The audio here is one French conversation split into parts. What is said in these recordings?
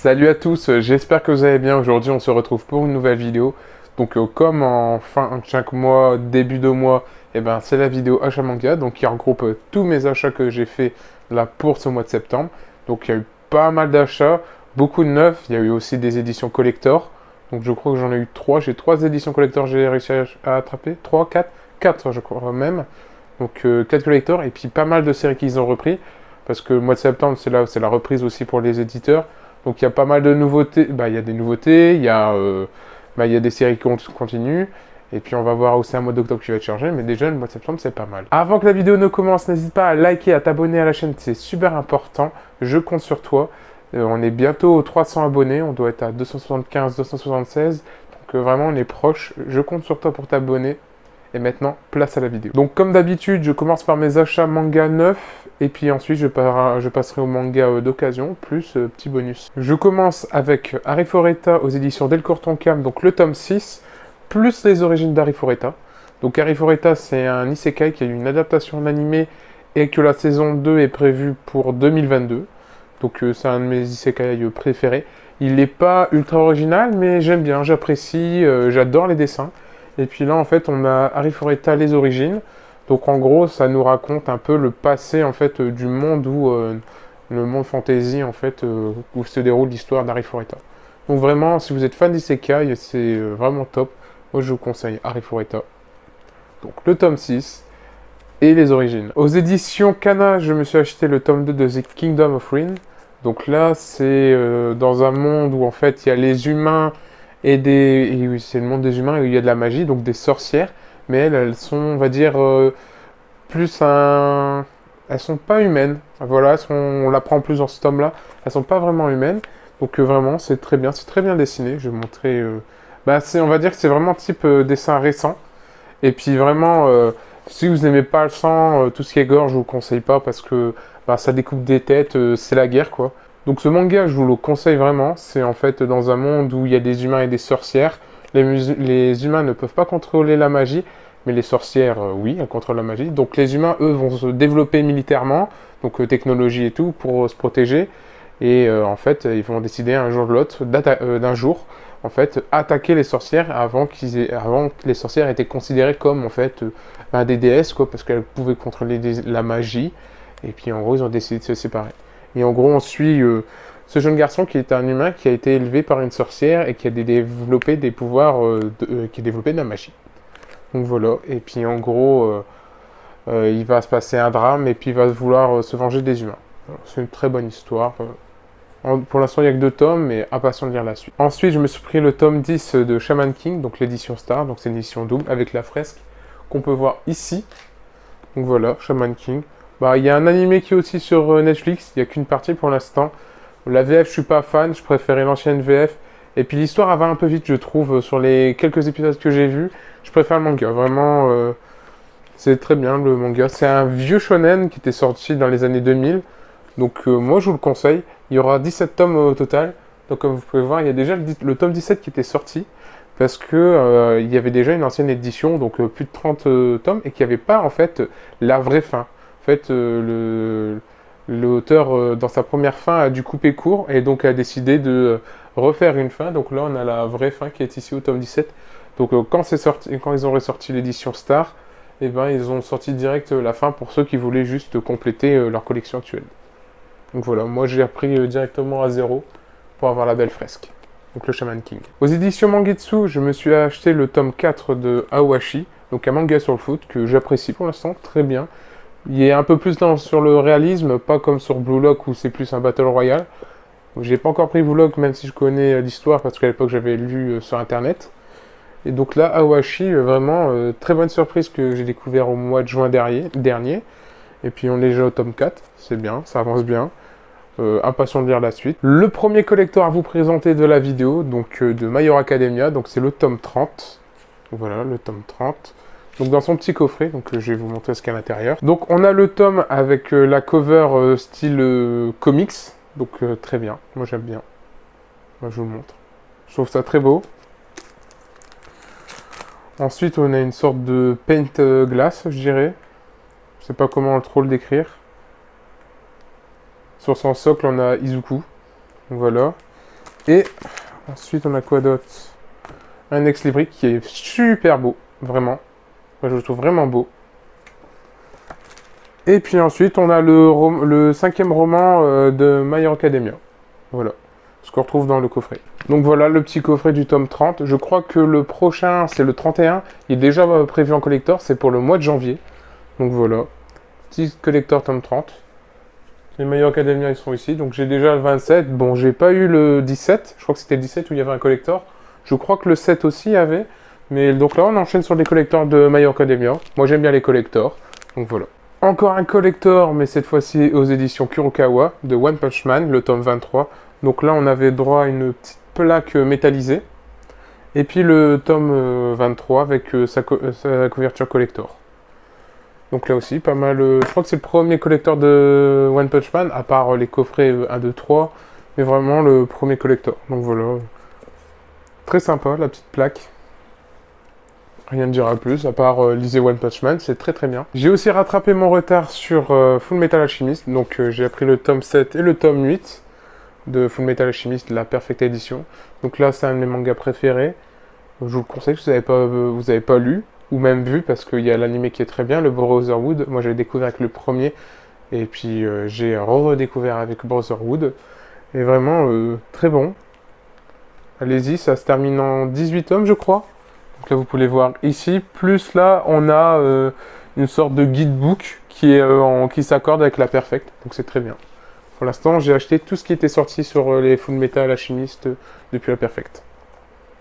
Salut à tous, j'espère que vous allez bien. Aujourd'hui, on se retrouve pour une nouvelle vidéo. Donc, comme en fin de chaque mois, début de mois, c'est la vidéo achat manga. Donc, qui regroupe tous mes achats que j'ai fait là pour ce mois de septembre. Donc, il y a eu pas mal d'achats, beaucoup de neufs. Il y a eu aussi des éditions collector. Donc, je crois que j'en ai eu 3. J'ai 3 éditions collector, j'ai réussi à attraper. 3, 4, 4 je crois même. Donc, 4 collectors et puis pas mal de séries qu'ils ont repris. Parce que le mois de septembre, c'est la reprise aussi pour les éditeurs. Donc il y a pas mal de nouveautés. Il y a des nouveautés, il y a des séries qui continuent. Et puis on va voir aussi un mois d'octobre qui va être chargé. Mais déjà, le mois de septembre, c'est pas mal. Avant que la vidéo ne commence, n'hésite pas à liker, à t'abonner à la chaîne. C'est super important. Je compte sur toi. On est bientôt aux 300 abonnés. On doit être à 275, 276. Donc vraiment, on est proche. Je compte sur toi pour t'abonner. Et maintenant, place à la vidéo. Donc comme d'habitude, je commence par mes achats manga neufs, et puis ensuite je passerai au manga d'occasion, plus petit bonus. Je commence avec Harry Foretta aux éditions Delcourt Tonkam, donc le tome 6, plus les origines d'Harry Foretta. Donc Harry Foretta, c'est un isekai qui a eu une adaptation en animé, et que la saison 2 est prévue pour 2022. Donc c'est un de mes isekai préférés. Il n'est pas ultra original, mais j'aime bien, j'apprécie, j'adore les dessins. Et puis là, en fait, on a Harry Foretta, les origines. Donc en gros, ça nous raconte un peu le passé en fait du monde où le monde fantasy en fait où se déroule l'histoire d'Harry Foretta. Donc vraiment, si vous êtes fan d'Isekai, c'est vraiment top. Moi, je vous conseille Harry Foretta. Donc le tome 6 et les origines. Aux éditions Kana, je me suis acheté le tome 2 de The Kingdom of Rin. Donc là, c'est dans un monde où en fait il y a les humains et oui, c'est le monde des humains où il y a de la magie, donc des sorcières, mais elles sont, on va dire, plus un... Elles sont pas humaines, voilà, on l'apprend plus dans ce tome-là, elles sont pas vraiment humaines, donc vraiment, c'est très bien dessiné, je vais vous montrer... on va dire que c'est vraiment type dessin récent, et puis vraiment, si vous n'aimez pas le sang, tout ce qui est gore, je vous conseille pas, parce que ça découpe des têtes, c'est la guerre, quoi. Donc ce manga, je vous le conseille vraiment. C'est en fait dans un monde où il y a des humains et des sorcières. Les humains ne peuvent pas contrôler la magie, mais les sorcières, oui, elles contrôlent la magie. Donc les humains, eux, vont se développer militairement, donc technologie et tout, pour se protéger. Et en fait, ils vont décider un jour de l'autre, d'un jour, en fait, attaquer les sorcières avant que les sorcières étaient considérées comme en fait des déesses, quoi, parce qu'elles pouvaient contrôler la magie. Et puis en gros, ils ont décidé de se séparer. Et en gros, on suit ce jeune garçon qui est un humain qui a été élevé par une sorcière et qui a développé des pouvoirs, qui a développé de la magie. Donc voilà, et puis en gros, il va se passer un drame et puis il va vouloir se venger des humains. C'est une très bonne histoire. Pour l'instant, il n'y a que 2 tomes, mais impatient de lire la suite. Ensuite, je me suis pris le tome 10 de Shaman King, donc l'édition Star, donc c'est une édition double avec la fresque qu'on peut voir ici. Donc voilà, Shaman King. Il y a un animé qui est aussi sur Netflix, il n'y a qu'une partie pour l'instant. La VF, je suis pas fan, je préférais l'ancienne VF. Et puis l'histoire elle va un peu vite, je trouve, sur les quelques épisodes que j'ai vus. Je préfère le manga, vraiment, c'est très bien le manga. C'est un vieux shonen qui était sorti dans les années 2000. Donc moi, je vous le conseille. Il y aura 17 tomes au total. Donc comme vous pouvez voir, il y a déjà le tome 17 qui était sorti. Parce que il y avait déjà une ancienne édition, donc plus de 30 tomes, et qu'il n'y avait pas en fait la vraie fin. En fait, l'auteur, dans sa première fin, a dû couper court et donc a décidé de refaire une fin. Donc là, on a la vraie fin qui est ici au tome 17. Donc quand ils ont ressorti l'édition Star, ils ont sorti direct la fin pour ceux qui voulaient juste compléter leur collection actuelle. Donc voilà, moi j'ai repris directement à 0 pour avoir la belle fresque. Donc le Shaman King. Aux éditions Mangetsu, je me suis acheté le tome 4 de Awashi, donc un manga sur le foot que j'apprécie pour l'instant très bien. Il est un peu plus sur le réalisme, pas comme sur Blue Lock où c'est plus un Battle Royale. J'ai pas encore pris Blue Lock même si je connais l'histoire parce qu'à l'époque j'avais lu sur internet. Et donc là, Awashi, vraiment très bonne surprise que j'ai découvert au mois de juin dernier. Et puis on est déjà au tome 4, c'est bien, ça avance bien. Impatient de lire la suite. Le premier collector à vous présenter de la vidéo, donc de My Hero Academia, donc c'est le tome 30. Voilà, le tome 30. Donc dans son petit coffret, donc je vais vous montrer ce qu'il y a à l'intérieur. Donc on a le tome avec la cover style comics, donc très bien, moi j'aime bien. Moi je vous le montre. Je trouve ça très beau. Ensuite on a une sorte de paint glace, je dirais. Je sais pas comment trop le décrire. Sur son socle, on a Izuku. Voilà. Et ensuite, on a quoi d'autre? Un ex libris qui est super beau, vraiment. Moi, je le trouve vraiment beau. Et puis ensuite, on a le 5e roman de My Hero Academia. Voilà, ce qu'on retrouve dans le coffret. Donc voilà le petit coffret du tome 30. Je crois que le prochain, c'est le 31. Il est déjà prévu en collector, c'est pour le mois de janvier. Donc voilà, petit collector tome 30. Les My Hero Academia, ils sont ici. Donc j'ai déjà le 27. Bon, j'ai pas eu le 17. Je crois que c'était le 17 où il y avait un collector. Je crois que le 7 aussi y avait. Mais donc là, on enchaîne sur les collectors de My Hero Academia. Moi, j'aime bien les collectors. Donc voilà. Encore un collector, mais cette fois-ci aux éditions Kurokawa, de One Punch Man, le tome 23. Donc là, on avait droit à une petite plaque métallisée. Et puis le tome 23 avec sa couverture collector. Donc là aussi, pas mal. Je crois que c'est le premier collector de One Punch Man, à part les coffrets 1, 2, 3. Mais vraiment le premier collector. Donc voilà. Très sympa, la petite plaque. Rien ne dira plus, à part lisez One Punch Man, c'est très très bien. J'ai aussi rattrapé mon retard sur Full Metal Alchemist, donc j'ai appris le tome 7 et le tome 8 de Full Metal Alchemist, la Perfect Edition. Donc là, c'est un de mes mangas préférés. Je vous le conseille si vous avez pas lu, ou même vu, parce qu'il y a l'anime qui est très bien, le Brotherhood. Moi, j'ai découvert avec le premier, et puis j'ai redécouvert avec Brotherhood. Et vraiment, très bon. Allez-y, ça se termine en 18 tomes, je crois. Donc là, vous pouvez voir ici. Plus là, on a une sorte de guidebook qui s'accorde avec la Perfect. Donc c'est très bien. Pour l'instant, j'ai acheté tout ce qui était sorti sur les Full Metal Alchemist depuis la Perfect.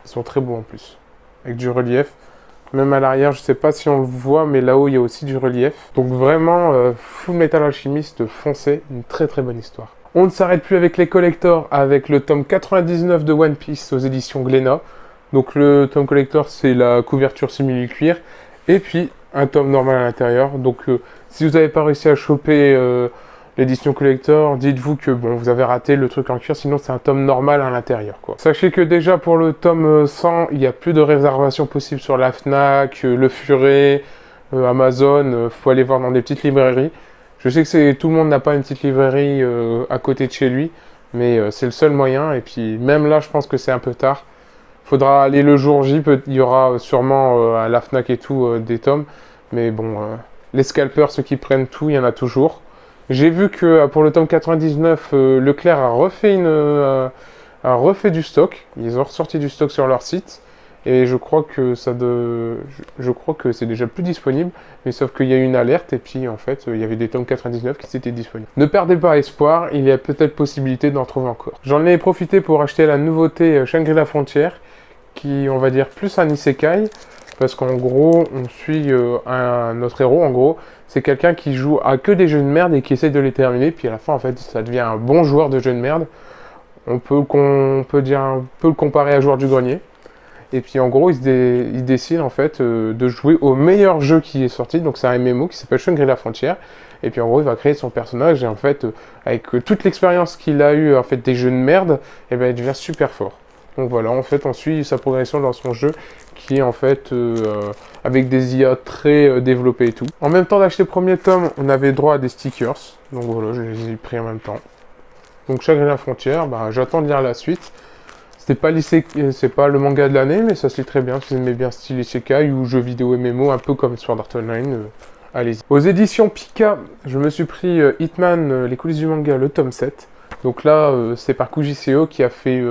Ils sont très beaux en plus. Avec du relief. Même à l'arrière, je ne sais pas si on le voit, mais là-haut, il y a aussi du relief. Donc vraiment, Full Metal Alchemist foncé. Une très très bonne histoire. On ne s'arrête plus avec les collectors, avec le tome 99 de One Piece aux éditions Glénat. Donc le tome collector, c'est la couverture simili-cuir. Et puis un tome normal à l'intérieur. Donc si vous n'avez pas réussi à choper l'édition collector, dites-vous que bon, vous avez raté le truc en cuir. Sinon c'est un tome normal à l'intérieur, quoi. Sachez que déjà pour le tome 100, il n'y a plus de réservation possible sur la Fnac, le Furet, Amazon. Faut aller voir dans des petites librairies. Je sais que tout le monde n'a pas une petite librairie à côté de chez lui. Mais c'est le seul moyen. Et puis même là, je pense que c'est un peu tard. Faudra aller le jour J, il y aura sûrement à la Fnac et tout des tomes. Mais bon, les scalpers, ceux qui prennent tout, il y en a toujours. J'ai vu que pour le tome 99, Leclerc a refait du stock. Ils ont ressorti du stock sur leur site. Et je crois que c'est déjà plus disponible. Mais sauf qu'il y a eu une alerte et puis en fait, il y avait des tomes 99 qui étaient disponibles. Ne perdez pas espoir, il y a peut-être possibilité d'en trouver encore. J'en ai profité pour acheter la nouveauté Shangri-La Frontière, qui, on va dire, plus un isekai, parce qu'en gros, on suit notre héros, en gros, c'est quelqu'un qui joue à que des jeux de merde et qui essaie de les terminer, puis à la fin, en fait, ça devient un bon joueur de jeux de merde. On peut le comparer à joueur du grenier. Et puis, en gros, il décide, en fait, de jouer au meilleur jeu qui est sorti, donc c'est un MMO qui s'appelle Shangri-La Frontière. Et puis, en gros, il va créer son personnage, et en fait, avec toute l'expérience qu'il a eue, en fait, des jeux de merde, et ben, il devient super fort. Donc voilà, en fait, on suit sa progression dans son jeu qui est en fait avec des IA très développées et tout. En même temps d'acheter le premier tome, on avait droit à des stickers. Donc voilà, je les ai pris en même temps. Donc Shangri-La Frontière, bah, j'attends de lire la suite. C'est pas le manga de l'année, mais ça se lit très bien. Si vous aimez bien style isekai ou jeux vidéo MMO, un peu comme Sword Art Online, allez-y. Aux éditions Pika, je me suis pris Hitman, les coulisses du manga, le tome 7. Donc là, c'est par Kujiseo qui a fait...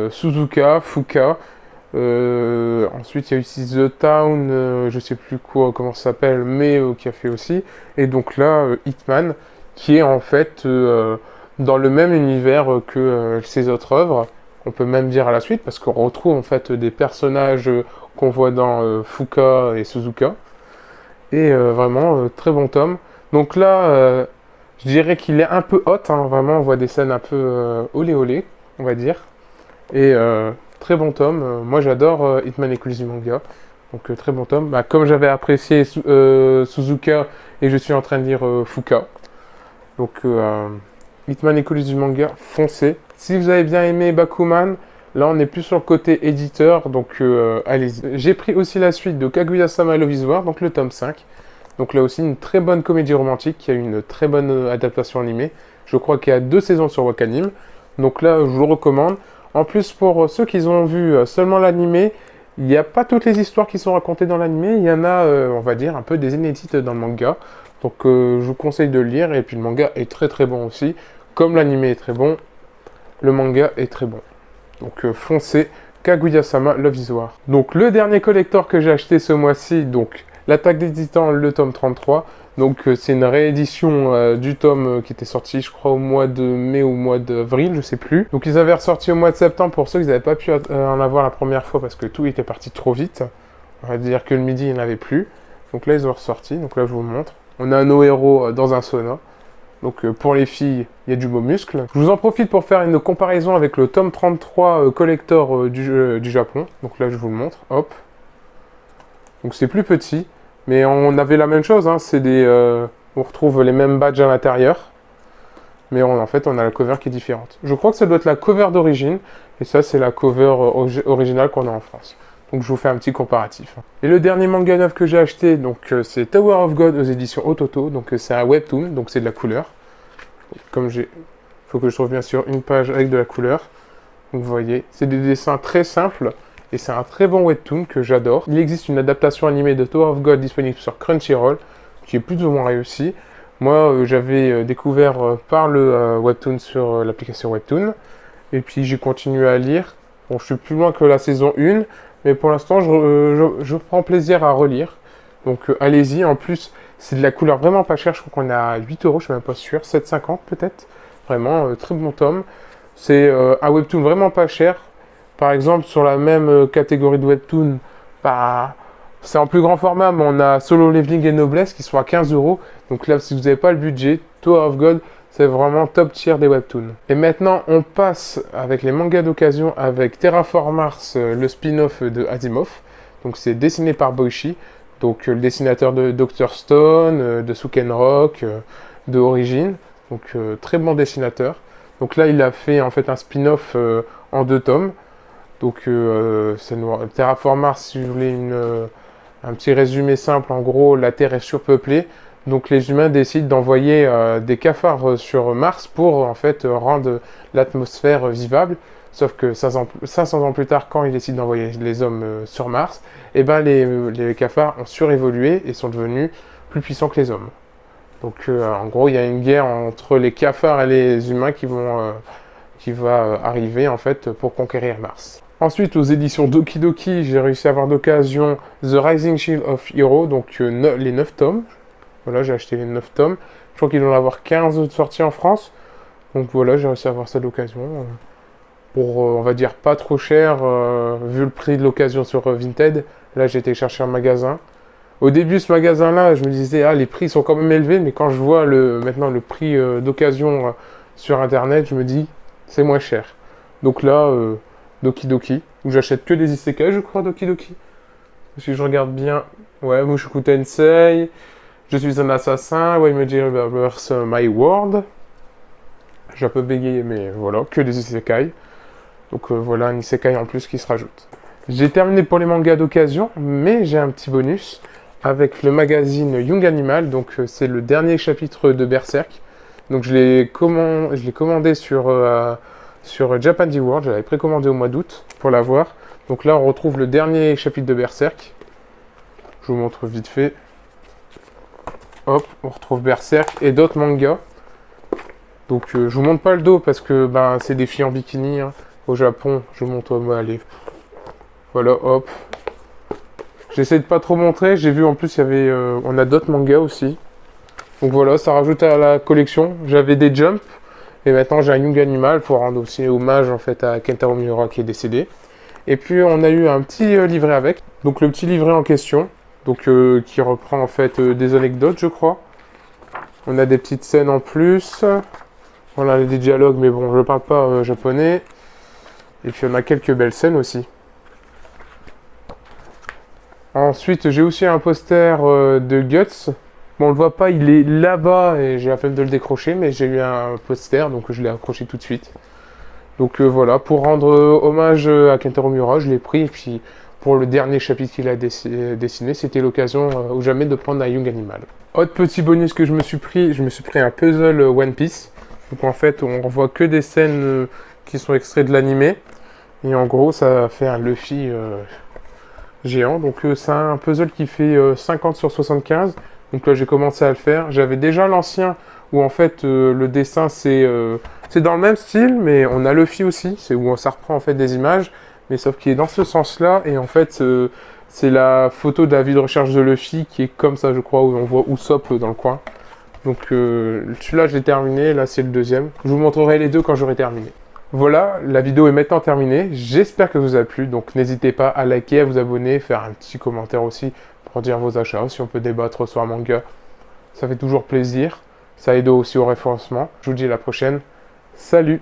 Suzuka, Fuka, ensuite il y a eu aussi The Town, je sais plus comment ça s'appelle, mais qui a fait aussi, et donc là Hitman, qui est en fait dans le même univers que ses autres œuvres, on peut même dire à la suite, parce qu'on retrouve en fait des personnages qu'on voit dans Fuka et Suzuka, et vraiment très bon tome. Donc là, je dirais qu'il est un peu hot, hein, vraiment on voit des scènes un peu olé olé, on va dire. Et très bon tome. Moi j'adore Hitman et coulisses du manga. Donc très bon tome. Bah, comme j'avais apprécié Suzuka et je suis en train de lire Fuka. Donc Hitman et coulisses du manga, foncez. Si vous avez bien aimé Bakuman, là on est plus sur le côté éditeur. Donc allez-y. J'ai pris aussi la suite de Kaguya-sama Love is War, donc le tome 5. Donc là aussi une très bonne comédie romantique qui a une très bonne adaptation animée. Je crois qu'il y a 2 saisons sur Wakanim. Donc là je vous le recommande. En plus, pour ceux qui ont vu seulement l'animé, il n'y a pas toutes les histoires qui sont racontées dans l'animé. Il y en a, on va dire, un peu des inédites dans le manga. Donc je vous conseille de le lire. Et puis le manga est très très bon aussi. Comme l'animé est très bon, le manga est très bon. Donc foncez, Kaguya-sama Love is War. Donc le dernier collector que j'ai acheté ce mois-ci, donc l'Attaque des Titans, le tome 33. Donc c'est une réédition du tome qui était sorti, je crois, au mois de mai ou au mois d'avril, je sais plus. Donc ils avaient ressorti au mois de septembre pour ceux qui n'avaient pas pu en avoir la première fois parce que tout était parti trop vite. On va dire que le midi, il n'y en avait plus. Donc là, ils ont ressorti. Donc là, je vous montre. On a nos héros dans un sauna. Donc pour les filles, il y a du beau muscle. Je vous en profite pour faire une comparaison avec le tome 33 collector du Japon. Donc là, je vous le montre. Hop. Donc c'est plus petit. Mais on avait la même chose, hein. C'est des, on retrouve les mêmes badges à l'intérieur. Mais en fait, on a la cover qui est différente. Je crois que ça doit être la cover d'origine. Et ça, c'est la cover originale qu'on a en France. Donc je vous fais un petit comparatif. Et le dernier manga neuf que j'ai acheté, donc c'est Tower of God aux éditions Ototo. Donc c'est un webtoon, donc c'est de la couleur. Comme j'ai... Il faut que je trouve bien sûr une page avec de la couleur. Donc vous voyez, c'est des dessins très simples. Et c'est un très bon webtoon que j'adore. Il existe une adaptation animée de Tower of God disponible sur Crunchyroll, qui est plus ou moins réussie. Moi, j'avais découvert par le webtoon sur l'application Webtoon. Et puis j'ai continué à lire. Bon, je suis plus loin que la saison 1. Mais pour l'instant, je prends plaisir à relire. Donc allez-y. En plus, c'est de la couleur vraiment pas chère. Je crois qu'on est à 8 euros, je suis même pas sûr. 7,50 peut-être. Vraiment, très bon tome. C'est un webtoon vraiment pas cher. Par exemple, sur la même catégorie de webtoon, bah, c'est en plus grand format, mais on a Solo Leveling et Noblesse qui sont à 15 euros. Donc là, si vous n'avez pas le budget, Tower of God, c'est vraiment top tier des webtoons. Et maintenant, on passe avec les mangas d'occasion avec Terraform Mars, le spin-off de Asimov. Donc c'est dessiné par Boichi, donc le dessinateur de Dr. Stone, de Suken Rock, de Origin. Donc très bon dessinateur. Donc là, il a fait en fait un spin-off en 2 tomes. Donc c'est Terraform Mars, si vous voulez un petit résumé simple, en gros, la Terre est surpeuplée. Donc les humains décident d'envoyer des cafards sur Mars pour en fait rendre l'atmosphère vivable. Sauf que 500 ans plus tard, quand ils décident d'envoyer les hommes sur Mars, eh ben les cafards ont surévolué et sont devenus plus puissants que les hommes. Donc en gros, il y a une guerre entre les cafards et les humains qui va arriver en fait pour conquérir Mars. Ensuite, aux éditions Doki Doki, j'ai réussi à avoir d'occasion The Rising Shield of Hero, donc les 9 tomes. Voilà, j'ai acheté les 9 tomes. Je crois qu'ils vont en avoir 15 autres sorties en France. Donc voilà, j'ai réussi à avoir ça d'occasion. Pour, on va dire, pas trop cher, vu le prix de l'occasion sur Vinted. Là, j'ai été chercher un magasin. Au début, ce magasin-là, je me disais, ah, les prix sont quand même élevés. Mais quand je vois maintenant le prix d'occasion sur Internet, je me dis, c'est moins cher. Donc là, Doki Doki, où j'achète que des isekai, je crois, Doki Doki. Si je regarde bien, ouais, Mushoku Tensei, je suis un assassin, Why Me Reverse My World. J'ai un peu bégayé, mais voilà, que des isekai. Donc voilà, un isekai en plus qui se rajoute. J'ai terminé pour les mangas d'occasion, mais j'ai un petit bonus avec le magazine Young Animal. Donc c'est le dernier chapitre de Berserk. Donc je l'ai commandé sur Japan D World. J'avais précommandé au mois d'août pour l'avoir. Donc là, on retrouve le dernier chapitre de Berserk. Je vous montre vite fait. Hop, on retrouve Berserk et d'autres mangas. Donc je vous montre pas le dos parce que c'est des filles en bikini. Hein. Au Japon, je vous montre, allez. Voilà, hop. J'essaie de pas trop montrer. J'ai vu en plus, on a d'autres mangas aussi. Donc voilà, ça rajoute à la collection. J'avais des Jump. Et maintenant, j'ai un Young Animal pour rendre aussi hommage en fait à Kentaro Miura qui est décédé. Et puis, on a eu un petit livret avec. Donc le petit livret en question. Donc qui reprend en fait des anecdotes, je crois. On a des petites scènes en plus. On a des dialogues, mais bon, je ne parle pas japonais. Et puis on a quelques belles scènes aussi. Ensuite, j'ai aussi un poster de Guts. Bon, on le voit pas, il est là-bas et j'ai la peine de le décrocher, mais j'ai eu un poster, donc je l'ai accroché tout de suite. Donc voilà, pour rendre hommage à Kentaro Miura, je l'ai pris. Et puis pour le dernier chapitre qu'il a dessiné, c'était l'occasion ou jamais de prendre un Young Animal. Autre petit bonus que je me suis pris un puzzle One Piece. Donc en fait, on revoit que des scènes qui sont extraits de l'animé. Et en gros, ça fait un Luffy géant. Donc c'est un puzzle qui fait 50 sur 75. Donc là, j'ai commencé à le faire. J'avais déjà l'ancien où en fait le dessin c'est dans le même style, mais on a Luffy aussi. C'est où ça reprend en fait des images, mais sauf qu'il est dans ce sens-là. Et en fait, c'est la photo de la vie de recherche de Luffy qui est comme ça, je crois, où on voit Usopp dans le coin. Donc celui-là, je l'ai terminé. Là, c'est le deuxième. Je vous montrerai les deux quand j'aurai terminé. Voilà, la vidéo est maintenant terminée. J'espère que ça vous a plu. Donc n'hésitez pas à liker, à vous abonner, faire un petit commentaire aussi pour dire vos achats. Si on peut débattre sur un manga, ça fait toujours plaisir. Ça aide aussi au référencement. Je vous dis à la prochaine. Salut!